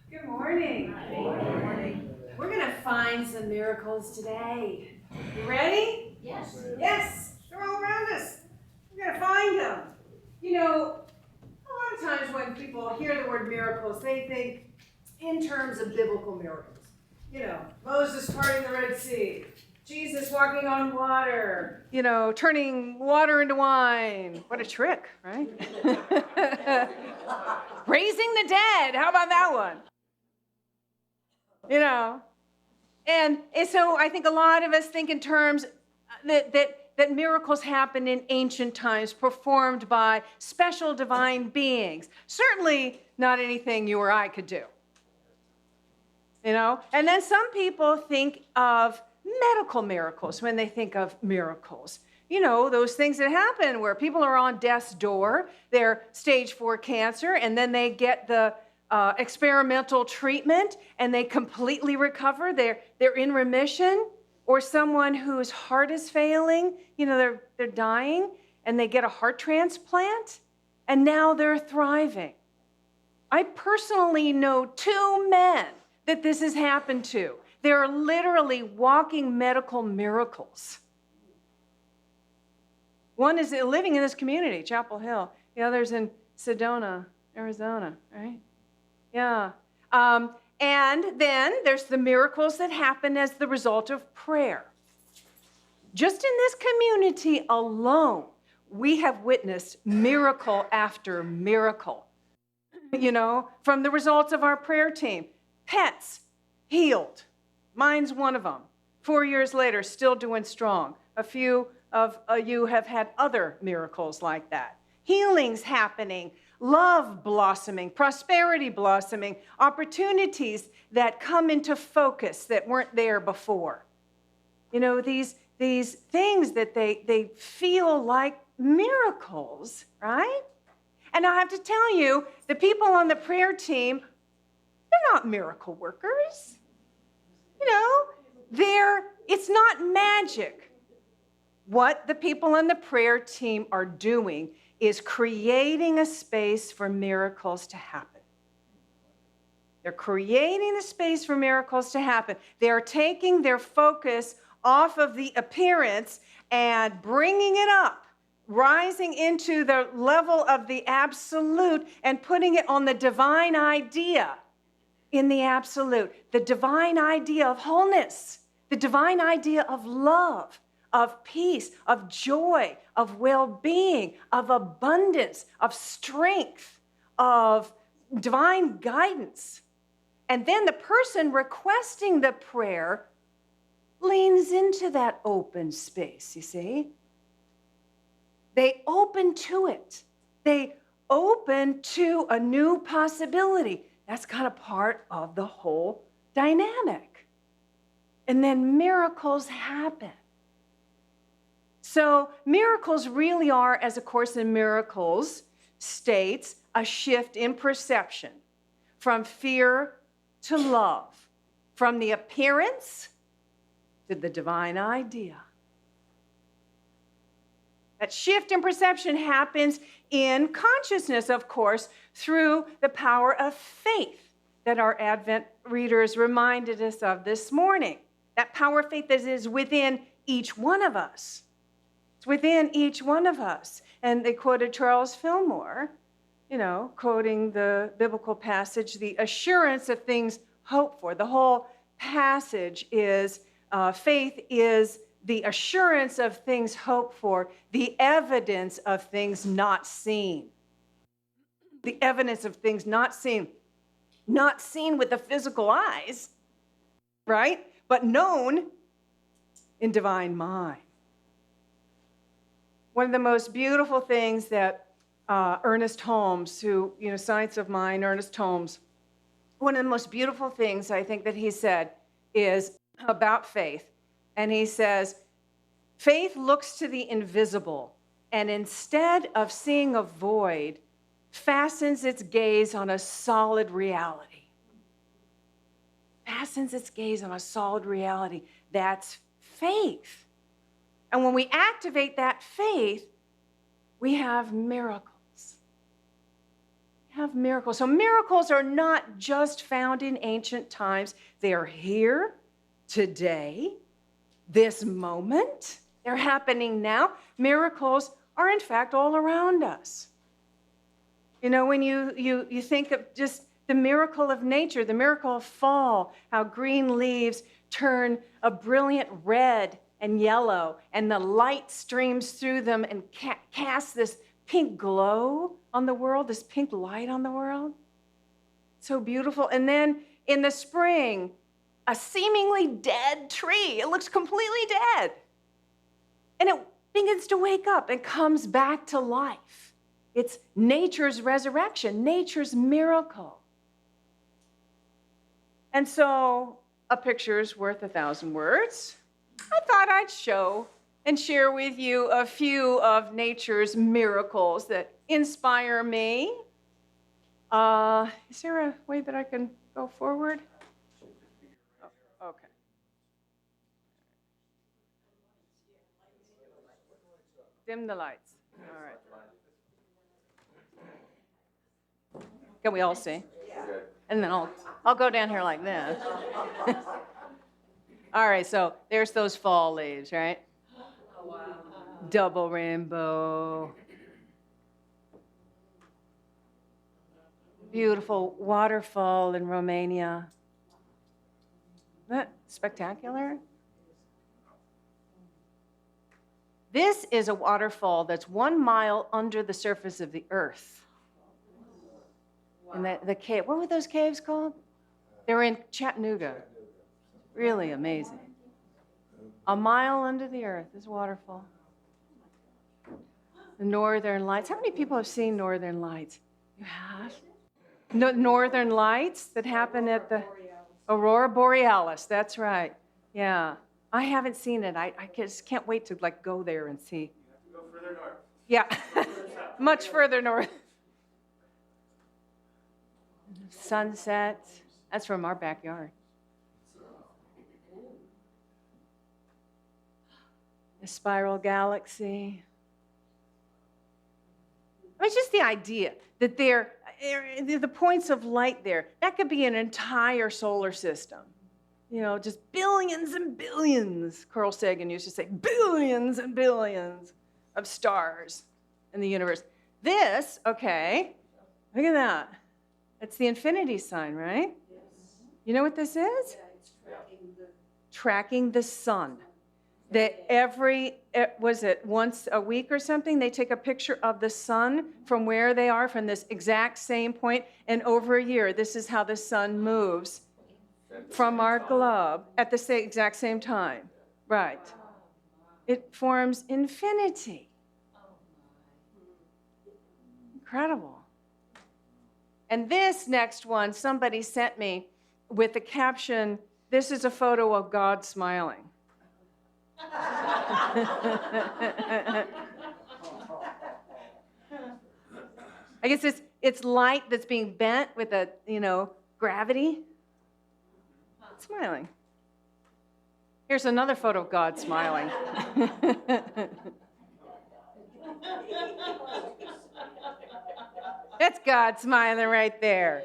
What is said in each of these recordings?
Good morning. Good morning. We're going to find some miracles today. You ready? Yes. Yes. They're all around us. We're going to find them. You know, a lot of times when people hear the word miracles, they think in terms of biblical miracles. You know, Moses parting the Red Sea, Jesus walking on water, turning water into wine. What a trick, right? Raising the dead. How about that one? And so I think a lot of us think in terms that miracles happen in ancient times, performed by special divine beings. Certainly not anything you or I could do. And then some people think of medical miracles when they think of miracles. Those things that happen where people are on death's door, they're stage 4 cancer, and then they get the experimental treatment and they completely recover. They're in remission. Or someone whose heart is failing, they're dying, and they get a heart transplant, and now they're thriving. I personally know 2 men that this has happened to. They're literally walking medical miracles. One is living in this community, Chapel Hill. The other's in Sedona, Arizona, right? Yeah. And then there's the miracles that happen as the result of prayer. Just in this community alone, we have witnessed miracle after miracle, from the results of our prayer team. Pets healed. Mine's one of them. 4 years later, still doing strong. A few of you have had other miracles like that. Healings happening. Love blossoming, prosperity blossoming, opportunities that come into focus that weren't there before. These things that they feel like miracles, right? And I have to tell you, the people on the prayer team, they're not miracle workers. It's not magic. What the people on the prayer team are doing is creating a space for miracles to happen. They're creating a space for miracles to happen. They're taking their focus off of the appearance and bringing it up, rising into the level of the absolute and putting it on the divine idea in the absolute, the divine idea of wholeness, the divine idea of love, of peace, of joy, of well-being, of abundance, of strength, of divine guidance. And then the person requesting the prayer leans into that open space, you see? They open to it. They open to a new possibility. That's kind of part of the whole dynamic. And then miracles happen. So miracles really are, as A Course in Miracles states, a shift in perception from fear to love, from the appearance to the divine idea. That shift in perception happens in consciousness, of course, through the power of faith that our Advent readers reminded us of this morning. That power of faith that is within each one of us. It's within each one of us. And they quoted Charles Fillmore, quoting the biblical passage, the assurance of things hoped for. The whole passage is faith is the assurance of things hoped for, the evidence of things not seen. The evidence of things not seen with the physical eyes, right? But known in divine mind. One of the most beautiful things that Ernest Holmes, Science of Mind, Ernest Holmes, one of the most beautiful things I think that he said is about faith. And he says, faith looks to the invisible, and instead of seeing a void, fastens its gaze on a solid reality. Fastens its gaze on a solid reality. That's faith. And when we activate that faith, we have miracles. We have miracles. So miracles are not just found in ancient times. They are here today, this moment. They're happening now. Miracles are, in fact, all around us. You know, when you think of just the miracle of nature, the miracle of fall, how green leaves turn a brilliant red and yellow, and the light streams through them and casts this pink glow on the world, this pink light on the world. So beautiful. And then in the spring, a seemingly dead tree. It looks completely dead. And it begins to wake up and comes back to life. It's nature's resurrection, nature's miracle. And so a picture's worth 1,000 words. I thought I'd show and share with you a few of nature's miracles that inspire me. Is there a way that I can go forward? Oh, okay. Dim the lights. All right. Can we all see? And then I'll go down here like this. All right, so there's those fall leaves, right? Oh, wow. Double rainbow. Beautiful waterfall in Romania. Isn't that spectacular? This is a waterfall that's 1 mile under the surface of the earth. And the cave, what were those caves called? They were in Chattanooga. Really amazing. 1 mile under the earth, this waterfall. The Northern Lights. How many people have seen Northern Lights? You have? No, Northern Lights that happen at the Aurora Borealis. That's right. Yeah. I haven't seen it. I just can't wait to go there and see. You have to go further north. Yeah. Much further north. Sunsets. That's from our backyard. The spiral galaxy. I mean, just the idea that the points of light there, that could be an entire solar system. You know, just billions and billions, Carl Sagan used to say, billions and billions of stars in the universe. This, okay, look at that. It's the infinity sign, right? Yes. You know what this is? Yeah, it's tracking the sun. That was it once a week or something, they take a picture of the sun from where they are, from this exact same point, and over a year, this is how the sun moves from our globe at the exact same time. Right. It forms infinity. Incredible. And this next one, somebody sent me with the caption, "This is a photo of God smiling." I guess it's light that's being bent with a, gravity. It's smiling. Here's another photo of God smiling. That's God smiling right there.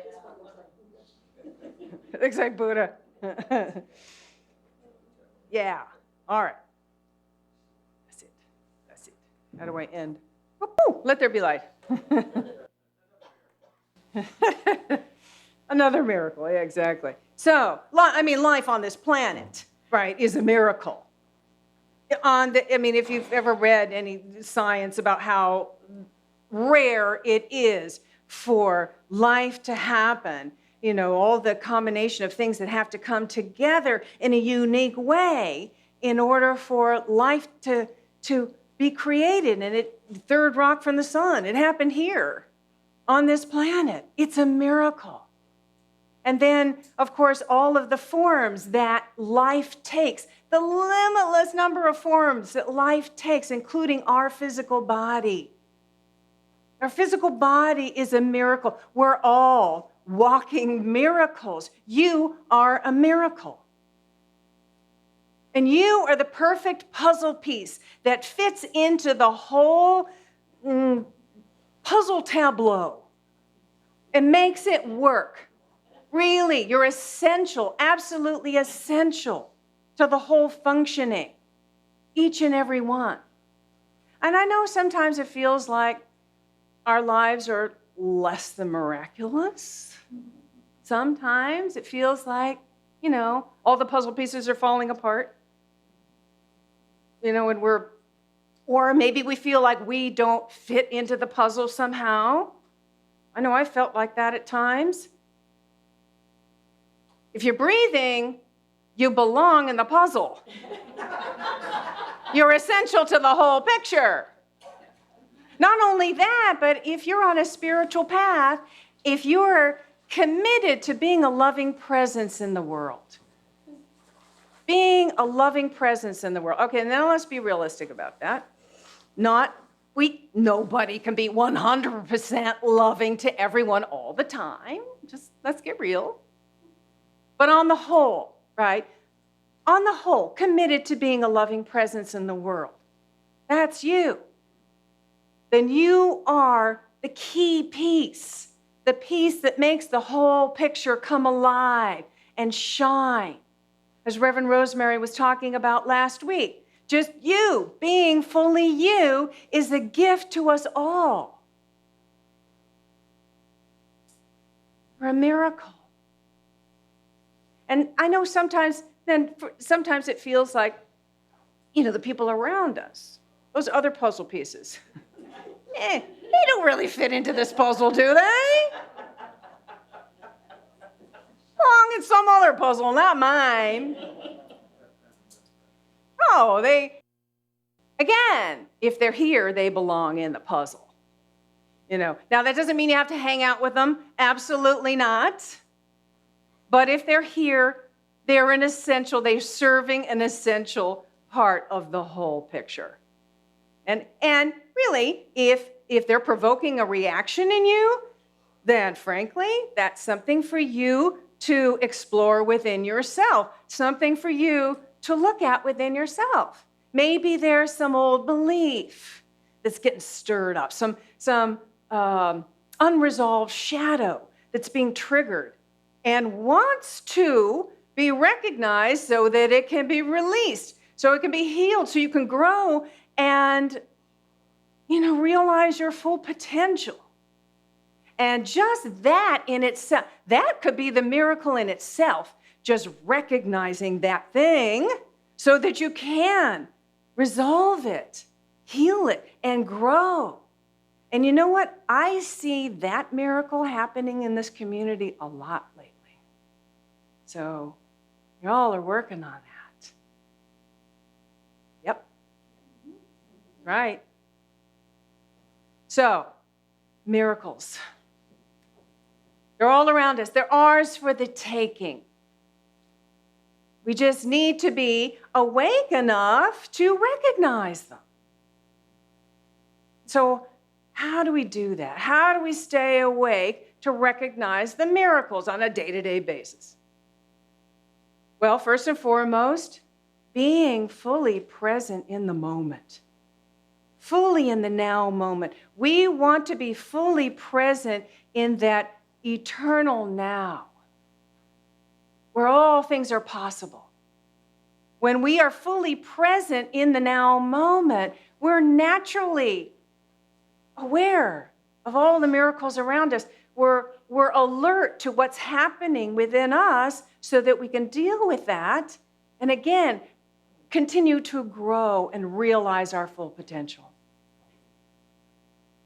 Looks like Buddha. Yeah. All right. That's it. How do I end? Woo-hoo! Let there be light. Another miracle. Yeah, exactly. So, life on this planet, right, is a miracle. If you've ever read any science about how rare it is for life to happen, all the combination of things that have to come together in a unique way in order for life to be created. And third rock from the sun, it happened here on this planet. It's a miracle. And then, of course, all of the forms that life takes, the limitless number of forms that life takes, including our physical body. Our physical body is a miracle. We're all walking miracles. You are a miracle. And you are the perfect puzzle piece that fits into the whole puzzle tableau It makes it work. Really, you're essential, absolutely essential to the whole functioning, each and every one. And I know sometimes it feels like our lives are less than miraculous. Sometimes it feels like, all the puzzle pieces are falling apart. Or maybe we feel like we don't fit into the puzzle somehow. I know I felt like that at times. If you're breathing, you belong in the puzzle. You're essential to the whole picture. Not only that, but if you're on a spiritual path, if you're committed to being a loving presence in the world, being a loving presence in the world. Okay, now let's be realistic about that. Nobody can be 100% loving to everyone all the time. Just let's get real. But on the whole, right? On the whole, committed to being a loving presence in the world. That's you. Then you are the key piece, the piece that makes the whole picture come alive and shine. As Reverend Rosemary was talking about last week, just you, being fully you, is a gift to us all. You're a miracle. And I know sometimes it feels like, the people around us, those other puzzle pieces, they don't really fit into this puzzle, do they? Belong in some other puzzle, not mine. Oh, again, if they're here, they belong in the puzzle. Now that doesn't mean you have to hang out with them. Absolutely not. But if they're here, they're serving an essential part of the whole picture. And really, if they're provoking a reaction in you, then frankly, that's something for you to explore within yourself, something for you to look at within yourself. Maybe there's some old belief that's getting stirred up, some unresolved shadow that's being triggered and wants to be recognized so that it can be released, so it can be healed, so you can grow and, realize your full potential. And just that in itself, that could be the miracle in itself, just recognizing that thing so that you can resolve it, heal it, and grow. And you know what? I see that miracle happening in this community a lot lately. So y'all are working on that. Yep. Right. So, miracles. They're all around us. They're ours for the taking. We just need to be awake enough to recognize them. So, how do we do that? How do we stay awake to recognize the miracles on a day-to-day basis? Well, first and foremost, being fully present in the moment. Fully in the now moment. We want to be fully present in that eternal now, where all things are possible. When we are fully present in the now moment, we're naturally aware of all the miracles around us. We're alert to what's happening within us so that we can deal with that and again, continue to grow and realize our full potential.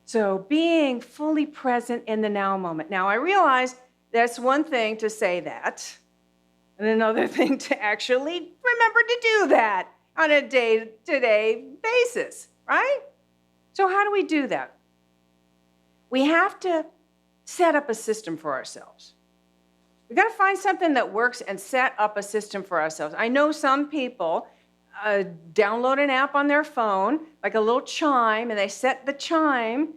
So being fully present in the now moment. Now, I realize that's one thing to say that, and another thing to actually remember to do that on a day-to-day basis, right? So how do we do that? We have to set up a system for ourselves. We've got to find something that works and set up a system for ourselves. I know some people download an app on their phone, like a little chime, and they set the chime,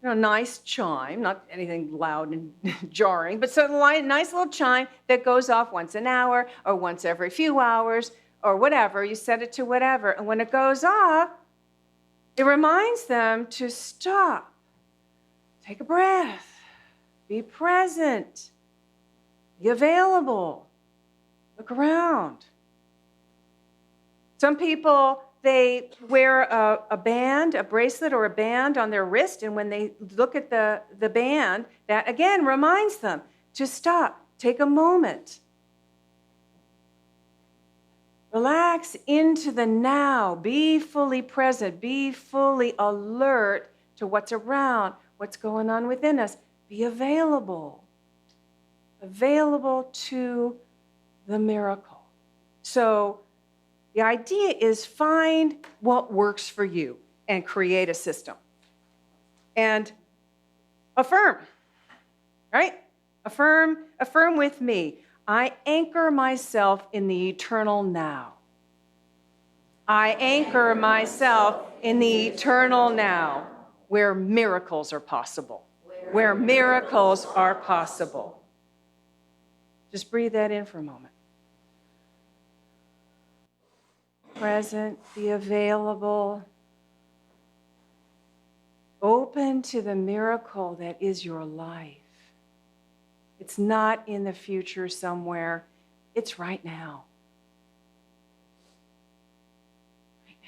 nice chime, not anything loud and jarring, but so a nice little chime that goes off once an hour or once every few hours or whatever. You set it to whatever. And when it goes off, it reminds them to stop, take a breath, Be present. Be available. Look around. Some people, they wear a band, a bracelet or a band on their wrist, and when they look at the band, that again reminds them to stop, take a moment. Relax into the now. Be fully present. Be fully alert to what's around, what's going on within us. Be available. Available to the miracle. So the idea is find what works for you and create a system. And affirm, right? Affirm with me. I anchor myself in the eternal now. I anchor myself in the eternal now, where miracles are possible. Where miracles are possible. Just breathe that in for a moment. Present, be available. Open to the miracle that is your life. It's not in the future somewhere. It's right now. Right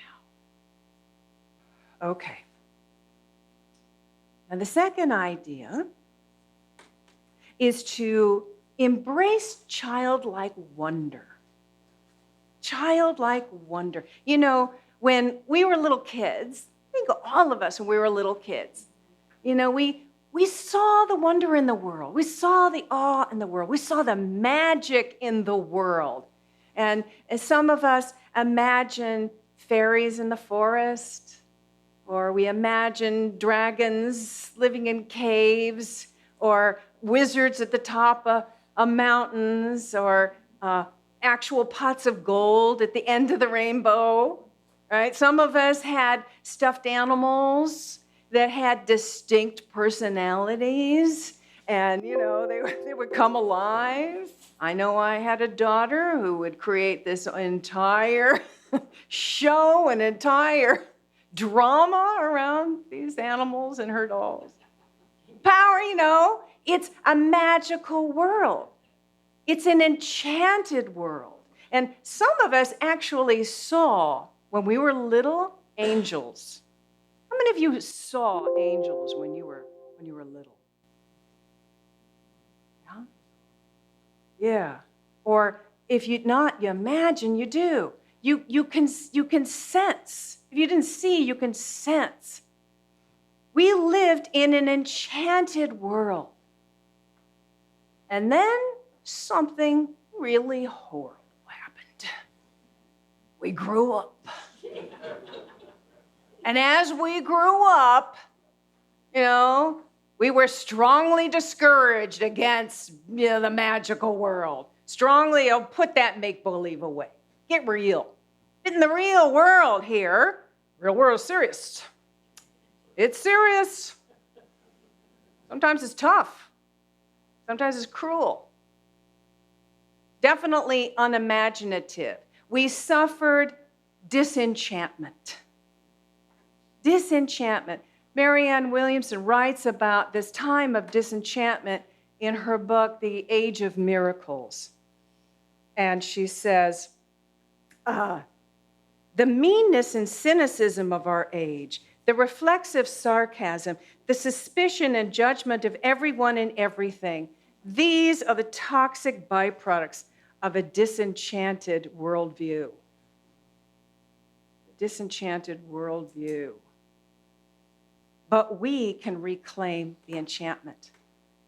now. Okay. Now the second idea is to embrace childlike wonder. Childlike wonder. You know, when we were little kids, I think all of us when we were little kids, you know, we saw the wonder in the world. We saw the awe in the world. We saw the magic in the world. And some of us imagine fairies in the forest, or we imagine dragons living in caves, or wizards at the top of mountains, or actual pots of gold at the end of the rainbow, right? Some of us had stuffed animals that had distinct personalities, and, you know, they would come alive. I know I had a daughter who would create this entire show, an entire drama around these animals and her dolls. Power, you know, it's a magical world. It's an enchanted world. And some of us actually saw, when we were little, angels. How many of you saw angels when you were little? Yeah? Yeah. Or if you not, you imagine you do. You can sense. If you didn't see, you can sense. We lived in an enchanted world. And then something really horrible happened. We grew up. And as we grew up, you know, we were strongly discouraged against, you know, the magical world. Strongly, put that make-believe away. Get real. In the real world here, real world is serious. It's serious. Sometimes it's tough. Sometimes it's cruel. Definitely unimaginative. We suffered disenchantment. Disenchantment. Marianne Williamson writes about this time of disenchantment in her book, The Age of Miracles. And she says, the meanness and cynicism of our age, the reflexive sarcasm, the suspicion and judgment of everyone and everything, these are the toxic byproducts of a disenchanted worldview. Disenchanted worldview. But we can reclaim the enchantment.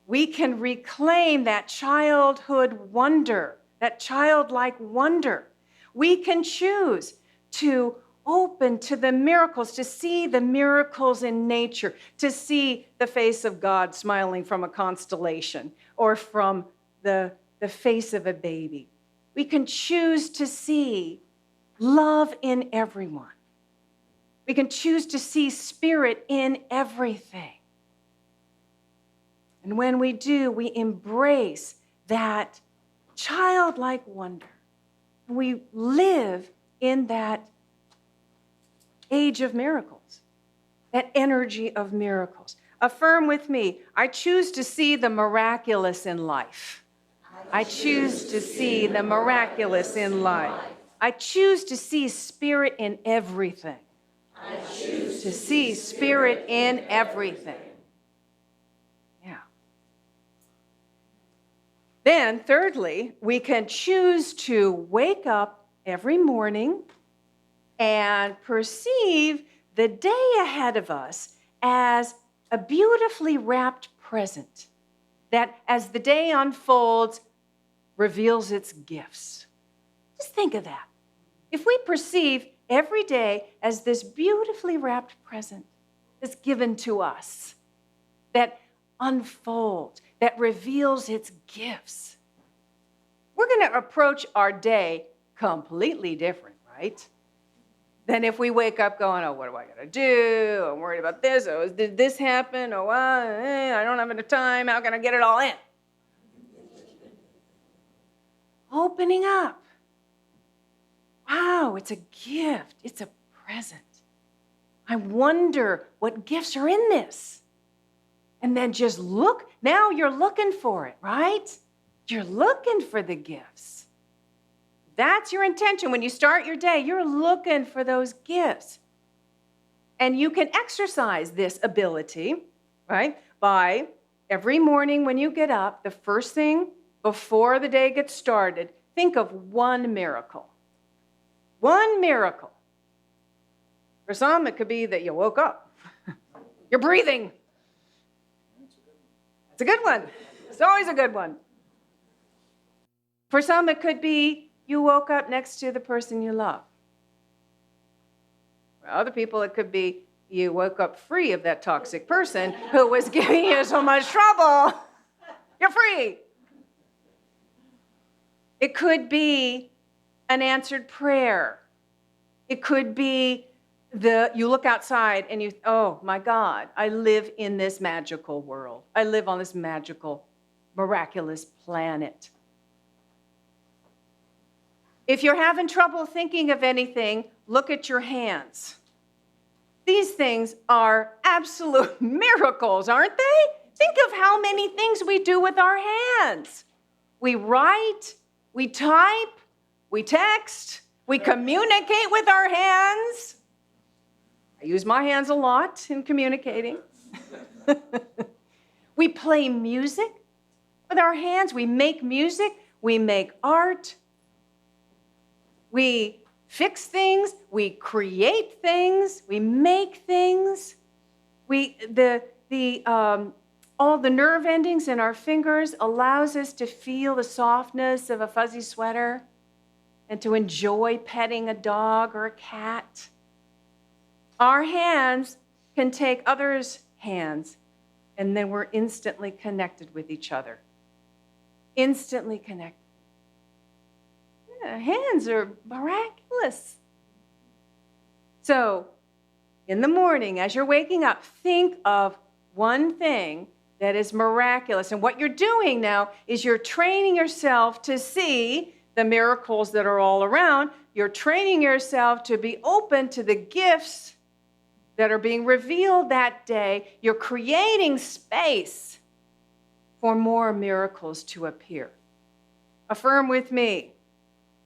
We can reclaim that childhood wonder, that childlike wonder. We can choose to open to the miracles, to see the miracles in nature, to see the face of God smiling from a constellation or from the face of a baby. We can choose to see love in everyone. We can choose to see spirit in everything. And when we do, we embrace that childlike wonder. We live in that age of miracles, that energy of miracles. Affirm with me, I choose to see the miraculous in life. I choose to see the miraculous in life. I choose to see spirit in everything. I choose to see spirit in everything. Yeah. Then, thirdly, we can choose to wake up every morning and perceive the day ahead of us as a beautifully wrapped present that, as the day unfolds, reveals its gifts. Just think of that. If we perceive every day as this beautifully wrapped present that's given to us, that unfolds, that reveals its gifts, we're going to approach our day completely different, right? Than if we wake up going, oh, what do I got to do? I'm worried about this. Oh, did this happen? Oh, I don't have enough time. How can I get it all in? Opening up. Wow, it's a gift. It's a present. I wonder what gifts are in this. And then just look. Now you're looking for it, right? You're looking for the gifts. That's your intention. When you start your day, you're looking for those gifts. And you can exercise this ability, right? By every morning when you get up, the first thing before the day gets started, think of one miracle. One miracle. For some, it could be that you woke up. You're breathing. It's a good one. It's always a good one. For some, it could be you woke up next to the person you love. For other people, it could be you woke up free of that toxic person who was giving you so much trouble. You're free. It could be an answered prayer. It could be you look outside and you, oh my God, I live in this magical world. I live on this magical, miraculous planet. If you're having trouble thinking of anything, look at your hands. These things are absolute miracles, aren't they? Think of how many things we do with our hands. We write, we type, we text, we communicate with our hands. I use my hands a lot in communicating. We play music with our hands. We make music. We make art. We fix things. We create things. We make things. All the nerve endings in our fingers allows us to feel the softness of a fuzzy sweater and to enjoy petting a dog or a cat. Our hands can take others' hands, and then we're instantly connected with each other. Instantly connected. Yeah, hands are miraculous. So, in the morning, as you're waking up, think of one thing that is miraculous. And what you're doing now is you're training yourself to see the miracles that are all around. You're training yourself to be open to the gifts that are being revealed that day. You're creating space for more miracles to appear. Affirm with me.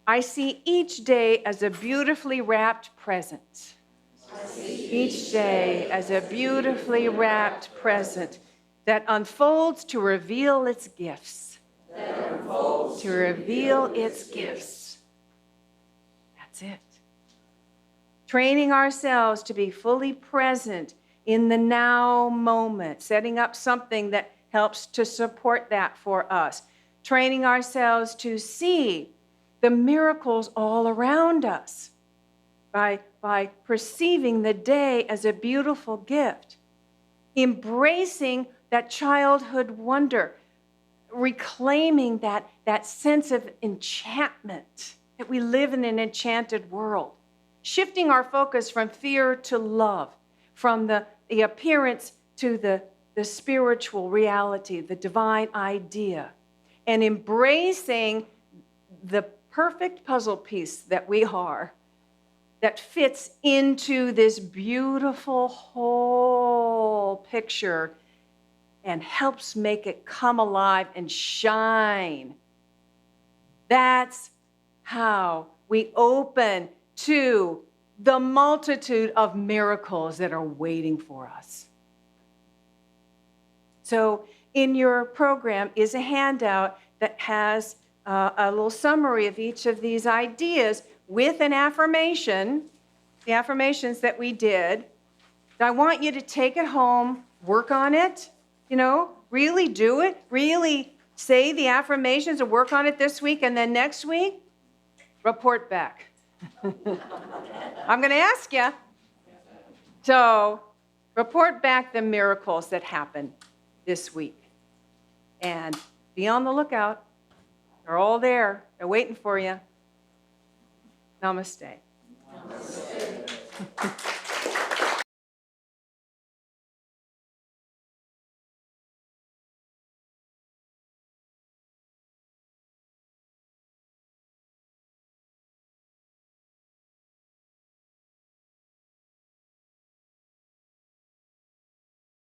I see each day as a beautifully wrapped present. Each day as a beautifully wrapped present that unfolds to reveal its gifts. To reveal its gifts. That's it. Training ourselves to be fully present in the now moment, setting up something that helps to support that for us. Training ourselves to see the miracles all around us by perceiving the day as a beautiful gift. Embracing that childhood wonder, reclaiming that sense of enchantment, that we live in an enchanted world. Shifting our focus from fear to love, from the appearance to the spiritual reality, the divine idea, and embracing the perfect puzzle piece that we are, that fits into this beautiful whole picture and helps make it come alive and shine. That's how we open to the multitude of miracles that are waiting for us. So in your program is a handout that has a little summary of each of these ideas with an affirmation, the affirmations that we did. I want you to take it home, work on it, really do it, really say the affirmations and work on it this week, and then next week, report back. I'm going to ask you. So, report back the miracles that happened this week. And be on the lookout. They're all there. They're waiting for you. Namaste. Namaste.